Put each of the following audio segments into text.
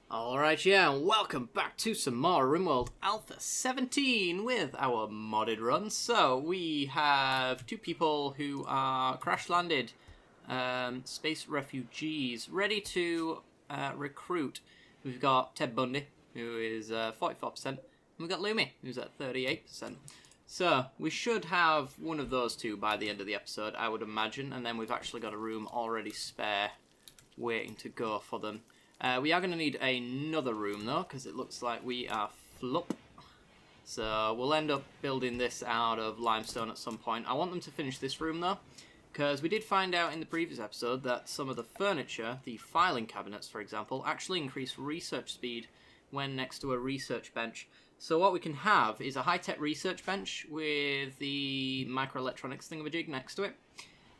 Alright, yeah, and welcome back to some more Rimworld Alpha 17 with our modded run. So, we have two people who are crash-landed space refugees ready to recruit. We've got Ted Bundy, who is 44%, and we've got Lumi, who's at 38%. So, we should have one of those two by the end of the episode, I would imagine, and then we've actually got a room already spare waiting to go for them. We are going to need another room though, because it looks like we are flup. So we'll end up building this out of limestone at some point. I want them to finish this room though, because we did find out in the previous episode that some of the furniture, the filing cabinets for example, actually increase research speed when next to a research bench. So what we can have is a high-tech research bench with the microelectronics thingamajig next to it,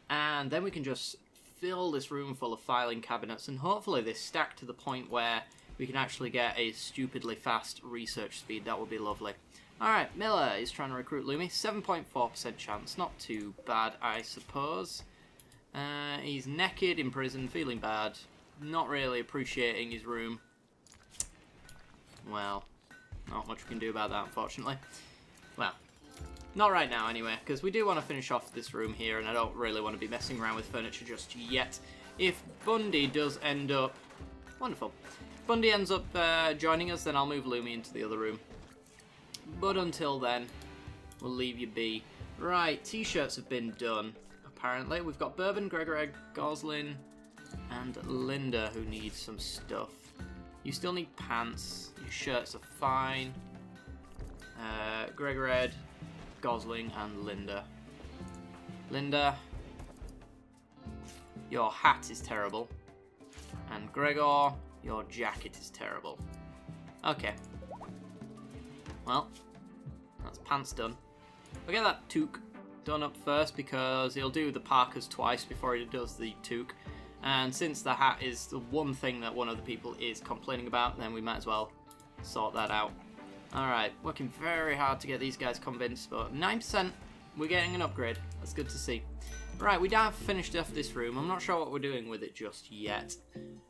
and then we can just fill this room full of filing cabinets, and hopefully they stack to the point where we can actually get a stupidly fast research speed. That would be lovely. Alright, Miller is trying to recruit Lumi. 7.4% chance. Not too bad, I suppose. He's naked in prison, feeling bad. Not really appreciating his room. Well, not much we can do about that, unfortunately. Well, not right now, anyway, because we do want to finish off this room here, and I don't really want to be messing around with furniture just yet. If Bundy does end up... Wonderful. If Bundy ends up joining us, then I'll move Lumi into the other room. But until then, we'll leave you be. Right, t-shirts have been done, apparently. We've got Bourbon, Gregor, Goslin, and Linda, who needs some stuff. You still need pants. Your shirts are fine. Gregor, Gosling and Linda. Linda, your hat is terrible. And Gregor, your jacket is terrible. Okay. Well, that's pants done. We'll get that toque done up first because he'll do the parkas twice before he does the toque. And since the hat is the one thing that one of the people is complaining about, then we might as well sort that out. Alright, working very hard to get these guys convinced, but 9%, we're getting an upgrade. That's good to see. Right, we have finished off this room. I'm not sure what we're doing with it just yet.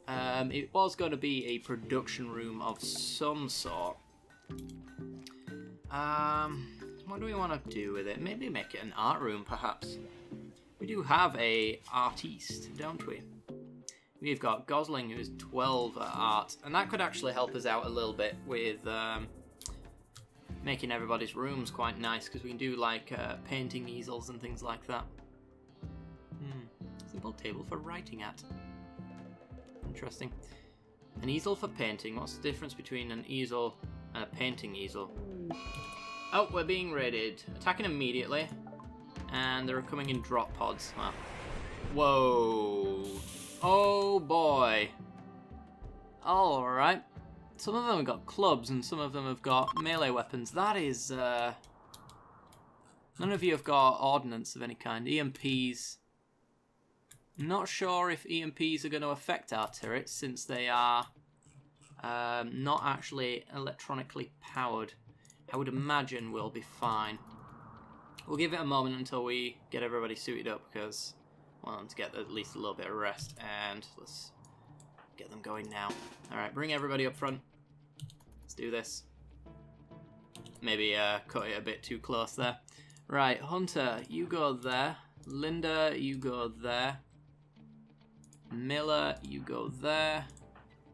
It was going to be a production room of some sort. What do we want to do with it? Maybe make it an art room, perhaps. We do have a artiste, don't we? We've got Gosling, who's 12 at art, and that could actually help us out a little bit with making everybody's rooms quite nice, because we can do like painting easels and things like that. Simple table for writing at. Interesting. An easel for painting. What's the difference between an easel and a painting easel? Oh, we're being raided. Attacking immediately. And they're coming in drop pods. Wow. Whoa. Oh boy. Alright. Some of them have got clubs and some of them have got melee weapons. That is, none of you have got ordnance of any kind. EMPs. Not sure if EMPs are going to affect our turrets since they are not actually electronically powered. I would imagine we'll be fine. We'll give it a moment until we get everybody suited up because I want them to get at least a little bit of rest, and let's get them going now. Alright, bring everybody up front. Let's do this. Maybe cut it a bit too close there. Right, Hunter, you go there. Linda, you go there. Miller, you go there.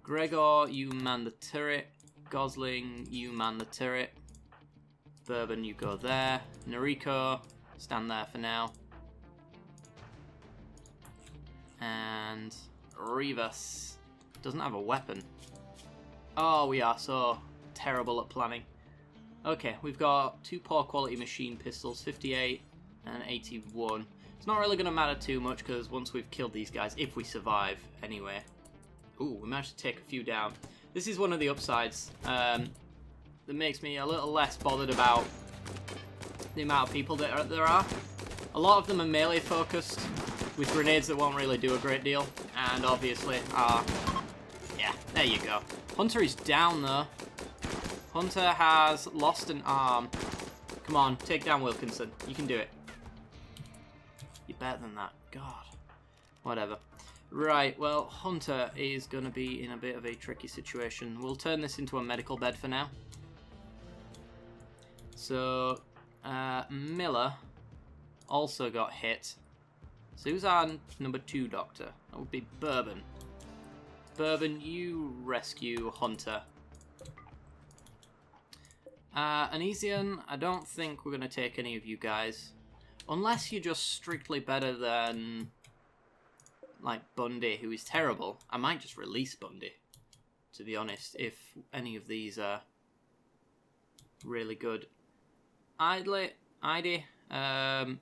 Gregor, you man the turret. Gosling, you man the turret. Bourbon, you go there. Noriko, stand there for now. And Rivas doesn't have a weapon. Oh, we are so terrible at planning. Okay, we've got two poor quality machine pistols, 58 and 81. It's not really going to matter too much because once we've killed these guys, if we survive anyway. Ooh, we managed to take a few down. This is one of the upsides that makes me a little less bothered about the amount of people that there are. A lot of them are melee focused with grenades that won't really do a great deal, and obviously yeah, there you go. Hunter is down though. Hunter has lost an arm. Come on, take down Wilkinson. You can do it. You're better than that. God. Whatever. Right, well, Hunter is going to be in a bit of a tricky situation. We'll turn this into a medical bed for now. So, Miller also got hit. So who's our number 2 doctor? That would be Bourbon. Bourbon, you rescue Hunter. Anesian, I don't think we're going to take any of you guys. Unless you're just strictly better than, like, Bundy, who is terrible. I might just release Bundy, to be honest, if any of these are really good. Idy, not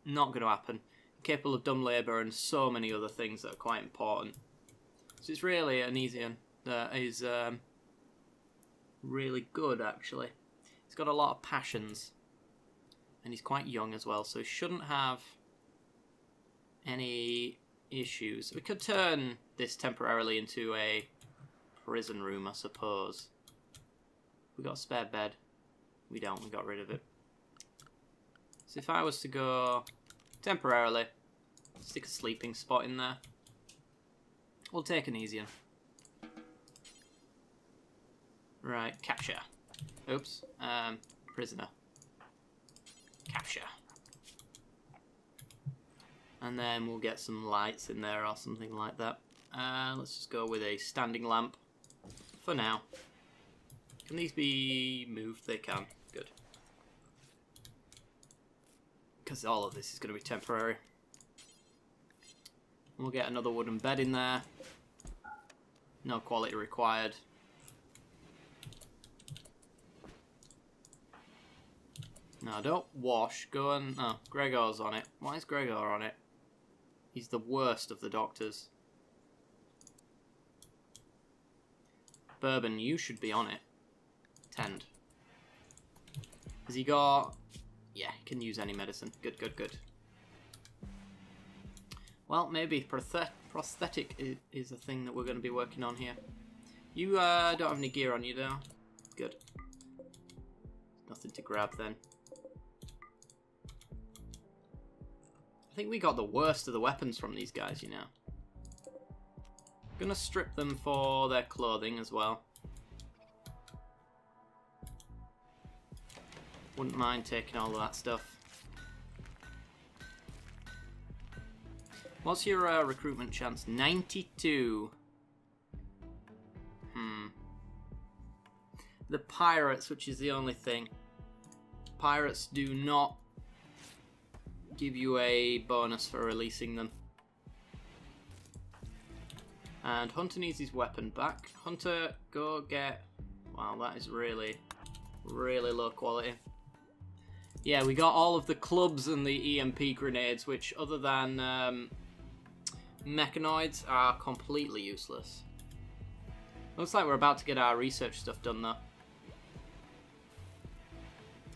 going to happen. Capable of dumb labour and so many other things that are quite important. So it's really Anesian that is really good, actually. He's got a lot of passions. And he's quite young as well, so he shouldn't have any issues. We could turn this temporarily into a prison room, I suppose. We got a spare bed. We don't, we got rid of it. So if I was to go temporarily, stick a sleeping spot in there. We'll take Anesian. Right, capture. Oops, prisoner. Capture. And then we'll get some lights in there or something like that. Let's just go with a standing lamp for now. Can these be moved? They can. Good. Because all of this is going to be temporary. We'll get another wooden bed in there. No quality required. No, don't wash. Go and... Oh, Gregor's on it. Why is Gregor on it? He's the worst of the doctors. Bourbon, you should be on it. Tend. Has he got... Yeah, he can use any medicine. Good, good, good. Well, maybe prosthetic is a thing that we're going to be working on here. You don't have any gear on you, though. Good. Nothing to grab, then. I think we got the worst of the weapons from these guys, you know. Gonna strip them for their clothing as well. Wouldn't mind taking all of that stuff. What's your recruitment chance? 92. The pirates, which is the only thing. Pirates do not give you a bonus for releasing them. And Hunter needs his weapon back. Hunter, go get... Wow, that is really, really low quality. Yeah, we got all of the clubs and the EMP grenades, which other than mechanoids are completely useless. Looks like we're about to get our research stuff done though.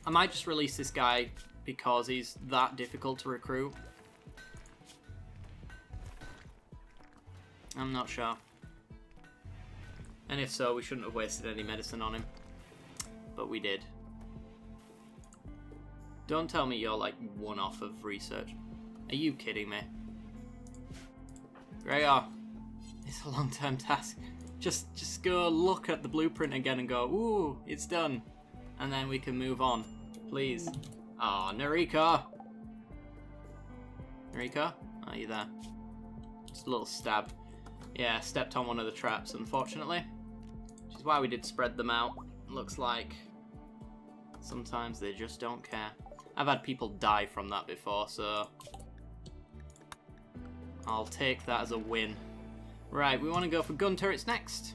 I might just release this guy because he's that difficult to recruit. I'm not sure. And if so, we shouldn't have wasted any medicine on him. But we did. Don't tell me you're like one off of research. Are you kidding me? Gregor, it's a long-term task. Just go look at the blueprint again and go, ooh, it's done. And then we can move on. Please. Oh, Nariko. Nariko? Are you there? Just a little stab. Yeah, stepped on one of the traps, unfortunately. Which is why we did spread them out. Looks like sometimes they just don't care. I've had people die from that before, so I'll take that as a win. Right, we want to go for gun turrets next.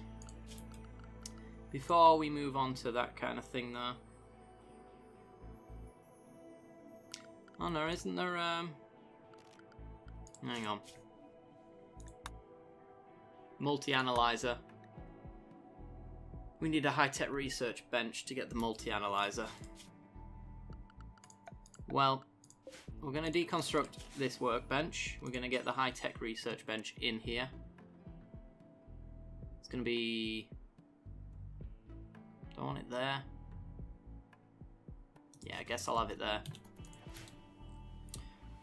Before we move on to that kind of thing, though. Oh no, isn't there, hang on. Multi-analyzer. We need a high-tech research bench to get the multi-analyzer. Well, we're going to deconstruct this workbench. We're going to get the high-tech research bench in here. It's going to be... Don't want it there. Yeah, I guess I'll have it there.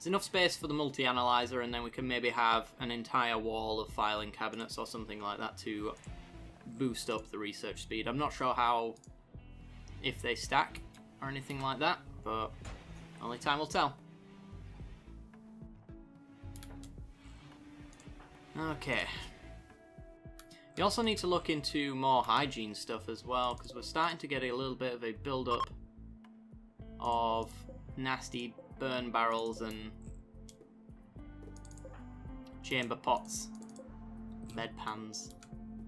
There's enough space for the multi-analyzer, and then we can maybe have an entire wall of filing cabinets or something like that to boost up the research speed. I'm not sure how, if they stack or anything like that, but only time will tell. Okay. You also need to look into more hygiene stuff as well, because we're starting to get a little bit of a build-up of nasty burn barrels and chamber pots, bed pans.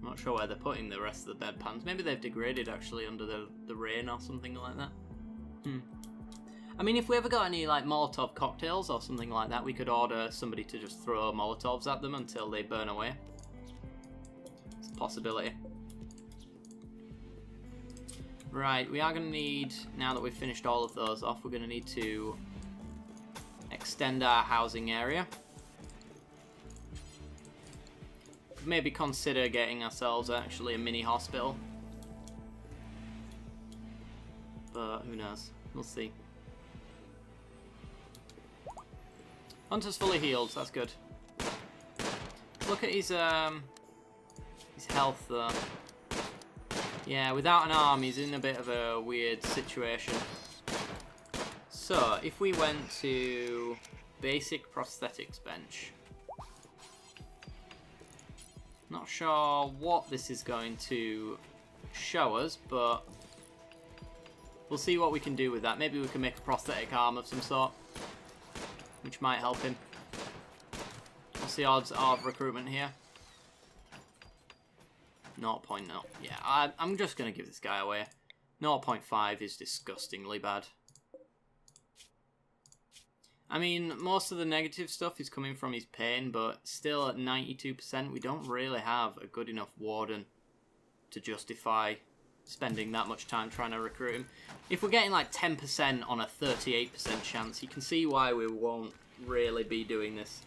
I'm not sure where they're putting the rest of the bed pans. Maybe they've degraded actually under the rain or something like that. I mean, if we ever got any like Molotov cocktails or something like that, we could order somebody to just throw Molotovs at them until they burn away. It's a possibility. Right, we are going to need, now that we've finished all of those off, we're going to need to extend our housing area. Maybe consider getting ourselves actually a mini hospital. But who knows? We'll see. Hunter's fully healed, that's good. Look at his health though. Yeah, without an arm he's in a bit of a weird situation. So, if we went to basic prosthetics bench. Not sure what this is going to show us, but we'll see what we can do with that. Maybe we can make a prosthetic arm of some sort, which might help him. What's the odds of recruitment here? 0.0. Yeah, I'm just going to give this guy away. 0.5 is disgustingly bad. I mean, most of the negative stuff is coming from his pain, but still at 92%, we don't really have a good enough warden to justify spending that much time trying to recruit him. If we're getting like 10% on a 38% chance, you can see why we won't really be doing this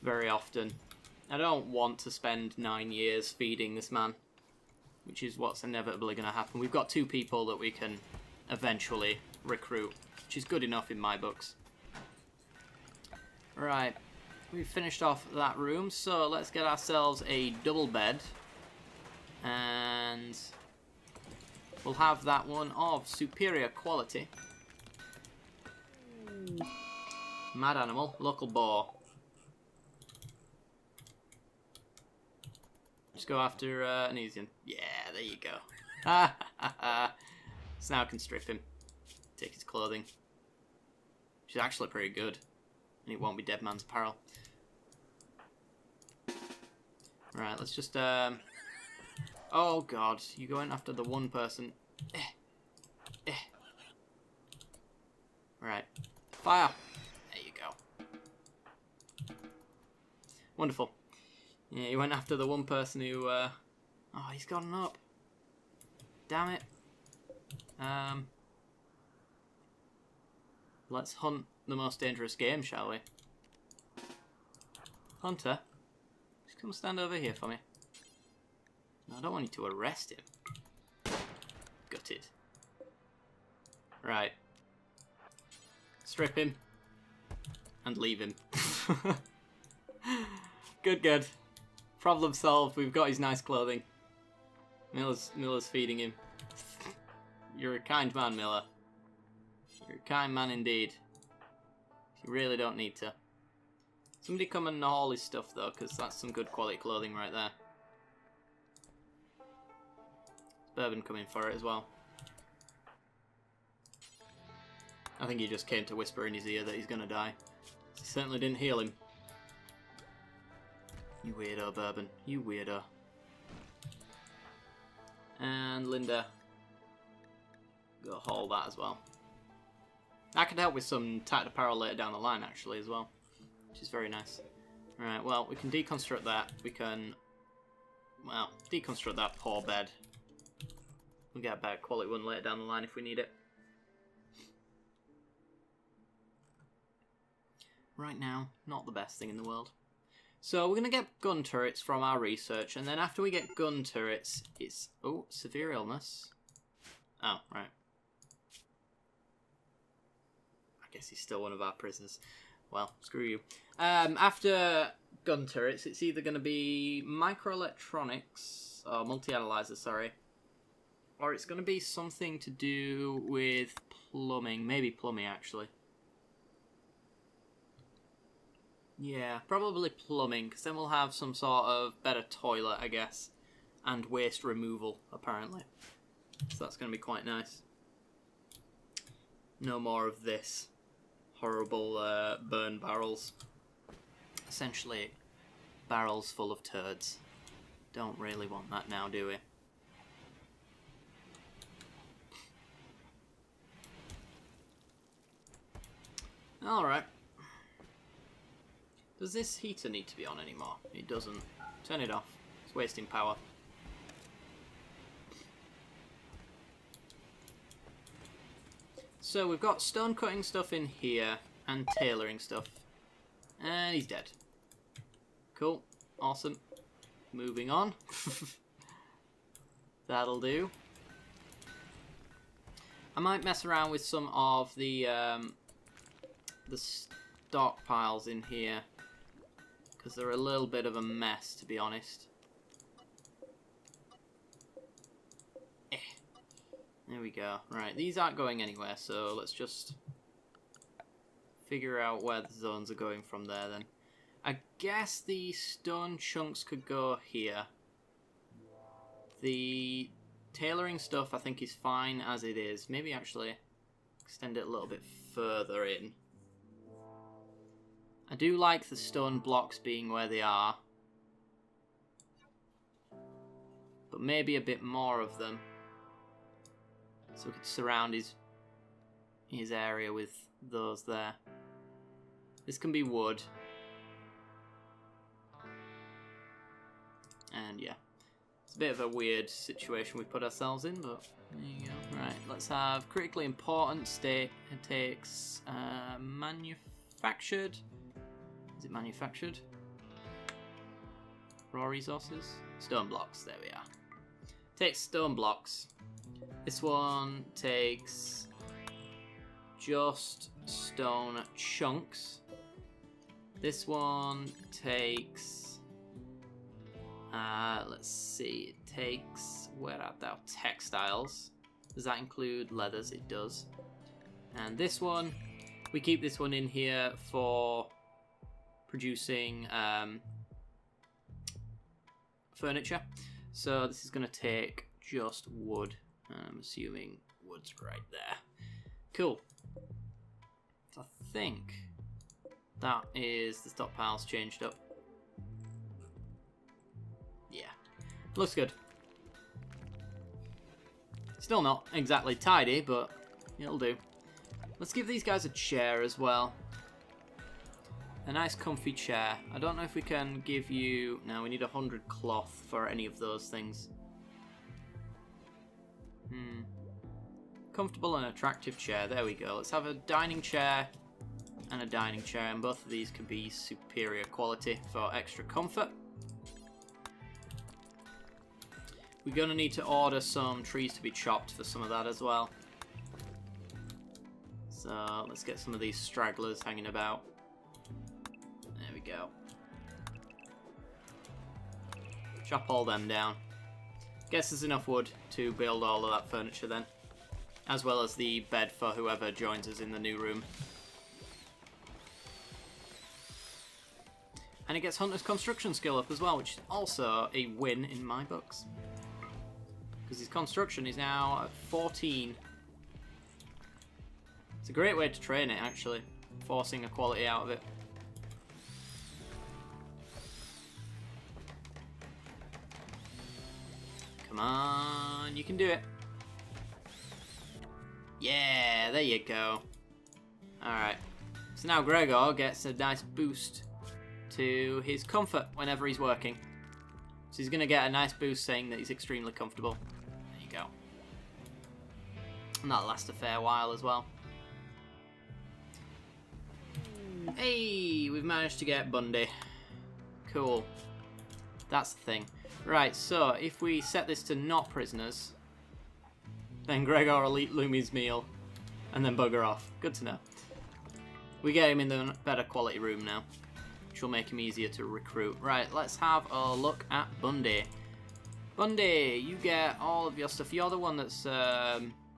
very often. I don't want to spend 9 years feeding this man, which is what's inevitably going to happen. We've got 2 people that we can eventually recruit, which is good enough in my books. Right, we've finished off that room, so let's get ourselves a double bed. And we'll have that one of superior quality. Mad animal, local boar. Just go after an easy one. Yeah, there you go. So now I can strip him. Take his clothing. Which is actually pretty good. And it won't be dead man's apparel. Right, let's just... Oh god, you going after the one person. Right. Fire! There you go. Wonderful. Yeah, you went after the one person who... Oh, he's gotten up. Damn it. Let's hunt the most dangerous game, shall we? Hunter, just come stand over here for me. No, I don't want you to arrest him. Gutted. Right. Strip him. And leave him. Good, good. Problem solved. We've got his nice clothing. Miller's feeding him. You're a kind man, Miller. You're a kind man indeed. You really don't need to. Somebody come and haul his stuff though, because that's some good quality clothing right there. Bourbon coming for it as well. I think he just came to whisper in his ear that he's gonna die. He certainly didn't heal him. You weirdo, Bourbon. You weirdo. And Linda. Go haul that as well. That could help with some tight apparel later down the line, actually, as well. Which is very nice. Right, well, we can deconstruct that. We can, well, deconstruct that poor bed. We'll get a better quality one later down the line if we need it. Right now, not the best thing in the world. So we're going to get gun turrets from our research, and then after we get gun turrets, it's... Oh, severe illness. Oh, right. I guess he's still one of our prisoners. Well, screw you. After gun turrets, it's either going to be microelectronics, or multi-analyzer, sorry. Or it's going to be something to do with plumbing. Maybe plumbing, actually. Yeah, probably plumbing, because then we'll have some sort of better toilet, I guess. And waste removal, apparently. So that's going to be quite nice. No more of this horrible burn barrels. Essentially, barrels full of turds. Don't really want that now, do we? Alright. Does this heater need to be on anymore? It doesn't. Turn it off. It's wasting power. So we've got stone cutting stuff in here and tailoring stuff. And he's dead. Cool. Awesome. Moving on. That'll do. I might mess around with some of the stockpiles in here, because they're a little bit of a mess, to be honest. There we go. Right, these aren't going anywhere, so let's just figure out where the zones are going from there then. I guess the stone chunks could go here. The tailoring stuff I think is fine as it is. Maybe actually extend it a little bit further in. I do like the stone blocks being where they are. But maybe a bit more of them. So we could surround his area with those there. This can be wood. And yeah. It's a bit of a weird situation we put ourselves in, but there you go. Right, let's have critically important state. It takes manufactured. Is it manufactured? Raw resources? Stone blocks, there we are. Takes stone blocks. This one takes just stone chunks. This one takes, let's see, it takes, where art thou? Textiles. Does that include leathers? It does. And this one, we keep this one in here for producing furniture. So this is going to take just wood. I'm assuming wood's right there. Cool. So I think that is the stockpiles changed up. Yeah. Looks good. Still not exactly tidy, but it'll do. Let's give these guys a chair as well. A nice comfy chair. I don't know if we can give you... No, we need 100 cloth for any of those things. Comfortable and attractive chair. There we go. Let's have a dining chair and a dining chair, and both of these can be superior quality for extra comfort. We're going to need to order some trees to be chopped for some of that as well. So let's get some of these stragglers hanging about. There we go. Chop all them down. Guess there's enough wood to build all of that furniture then. As well as the bed for whoever joins us in the new room. And it gets Hunter's construction skill up as well, which is also a win in my books. Because his construction is now at 14. It's a great way to train it, actually. Forcing a quality out of it. Come on, you can do it. Yeah, there you go. Alright. So now Gregor gets a nice boost to his comfort whenever he's working. So he's going to get a nice boost saying that he's extremely comfortable. There you go. And that'll last a fair while as well. Hey, we've managed to get Bundy. Cool. That's the thing. Right, so if we set this to not prisoners, then Gregor will eat Lumi's meal and then bugger off. Good to know. We get him in the better quality room now, which will make him easier to recruit. Right, let's have a look at Bundy. Bundy, you get all of your stuff. You're the one that's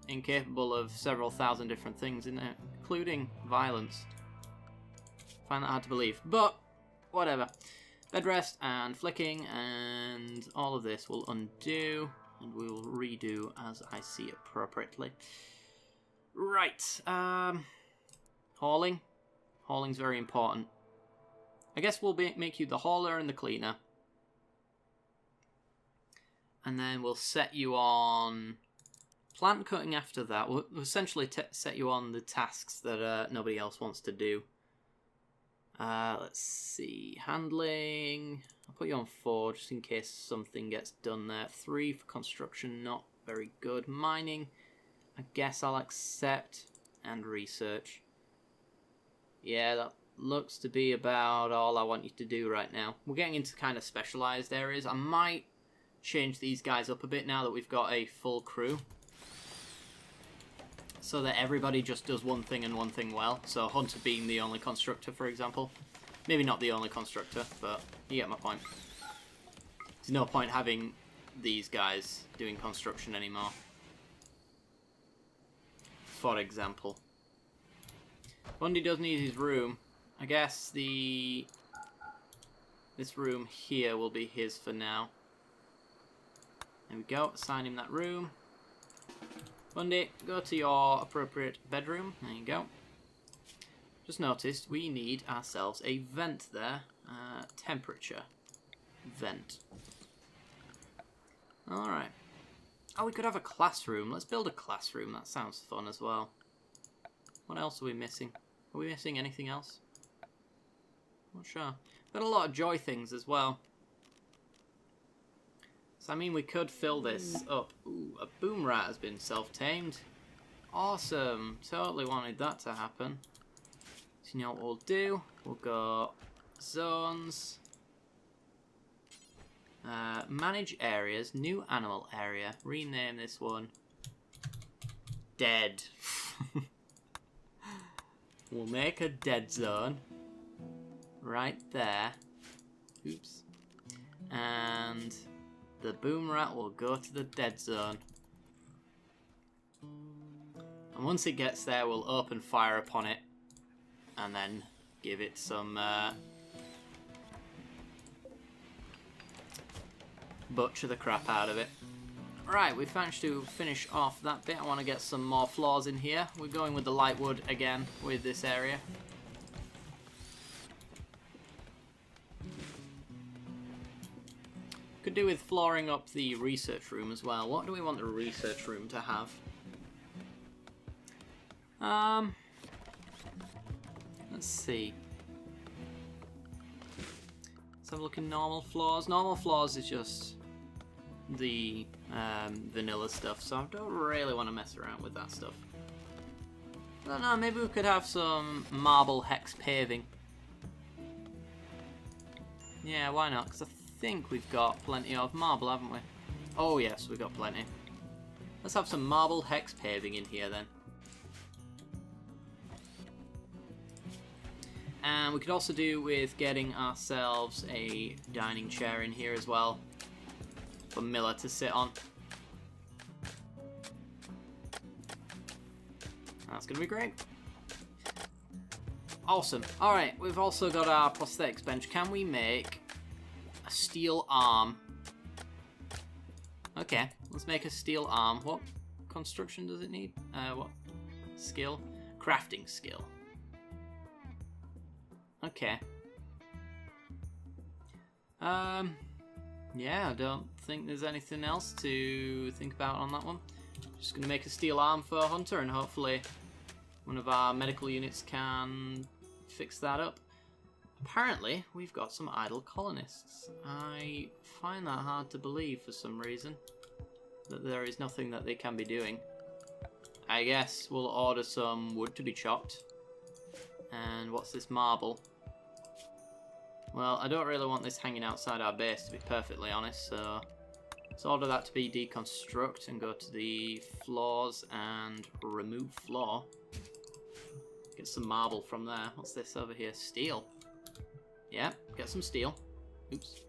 incapable of several thousand different things, including violence. Find that hard to believe, but whatever. Bed rest and flicking, and all of this will undo, and we will redo as I see appropriately. Right, hauling. Hauling's very important. I guess we'll make you the hauler and the cleaner. And then we'll set you on plant cutting after that. We'll essentially set you on the tasks that nobody else wants to do. Let's see. Handling. I'll put you on 4 just in case something gets done there. 3 for construction, not very good. Mining, I guess I'll accept. And research. Yeah, that looks to be about all I want you to do right now. We're getting into kind of specialized areas. I might change these guys up a bit now that we've got a full crew, so that everybody just does one thing and one thing well. So Hunter being the only constructor, for example. Maybe not the only constructor, but you get my point. There's no point having these guys doing construction anymore, for example. Bundy does need his room. I guess this room here will be his for now. There we go, assign him that room. Bundy, go to your appropriate bedroom. There you go. Just noticed we need ourselves a vent there. Temperature. Vent. Alright. Oh, we could have a classroom. Let's build a classroom. That sounds fun as well. What else are we missing? Are we missing anything else? Not sure. Got a lot of joy things as well. So, I mean, we could fill this up. Ooh, a boom rat has been self-tamed. Awesome. Totally wanted that to happen. So, you know what we'll do? We'll go zones. Manage areas. New animal area. Rename this one. Dead. We'll make a dead zone. Right there. Oops. And the boom rat will go to the dead zone. And once it gets there, we'll open fire upon it. And then give it some butcher the crap out of it. Right, we've managed to finish off that bit. I want to get some more floors in here. We're going with the light wood again with this area. Could do with flooring up the research room as well. What do we want the research room to have? Let's see. Let's have a look in normal floors. Normal floors is just the vanilla stuff, so I don't really want to mess around with that stuff. I don't know, maybe we could have some marble hex paving. Yeah, why not? Because I think we've got plenty of marble, haven't we? Oh yes, we've got plenty. Let's have some marble hex paving in here then. And we could also do with getting ourselves a dining chair in here as well, for Miller to sit on. That's going to be great. Awesome. Alright, we've also got our prosthetics bench. Can we make a steel arm? Okay, let's make a steel arm. What construction does it need? What skill? Crafting skill. Okay. Yeah, I don't think there's anything else to think about on that one. Just going to make a steel arm for Hunter, and hopefully one of our medical units can fix that up. Apparently, we've got some idle colonists. I find that hard to believe for some reason, that there is nothing that they can be doing. I guess we'll order some wood to be chopped. And what's this marble? Well, I don't really want this hanging outside our base, to be perfectly honest, so let's order that to be deconstruct and go to the floors and remove floor. Get some marble from there. What's this over here? Steel. Yeah, get some steel. Oops.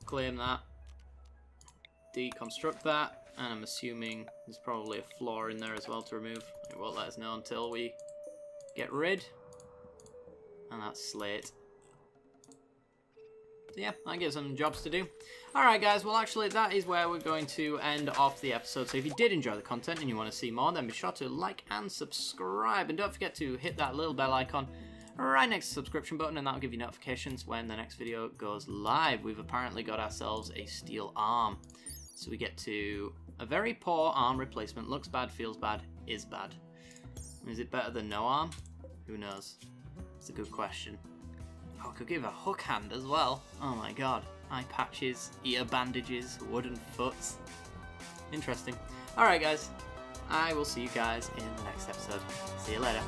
Claim that. Deconstruct that. And I'm assuming there's probably a floor in there as well to remove. It won't let us know until we get rid. And that's slate. So yeah, that gives them jobs to do. Alright guys, well actually that is where we're going to end off the episode. So if you did enjoy the content and you want to see more, then be sure to like and subscribe. And don't forget to hit that little bell icon right next to the subscription button, and that'll give you notifications when the next video goes live. We've apparently got ourselves a steel arm. So we get to a very poor arm replacement. Looks bad, feels bad, is bad. Is it better than no arm? Who knows? It's a good question. Oh, I could give a hook hand as well. Oh my god. Eye patches, ear bandages, wooden foots. Interesting. Alright guys, I will see you guys in the next episode. See you later.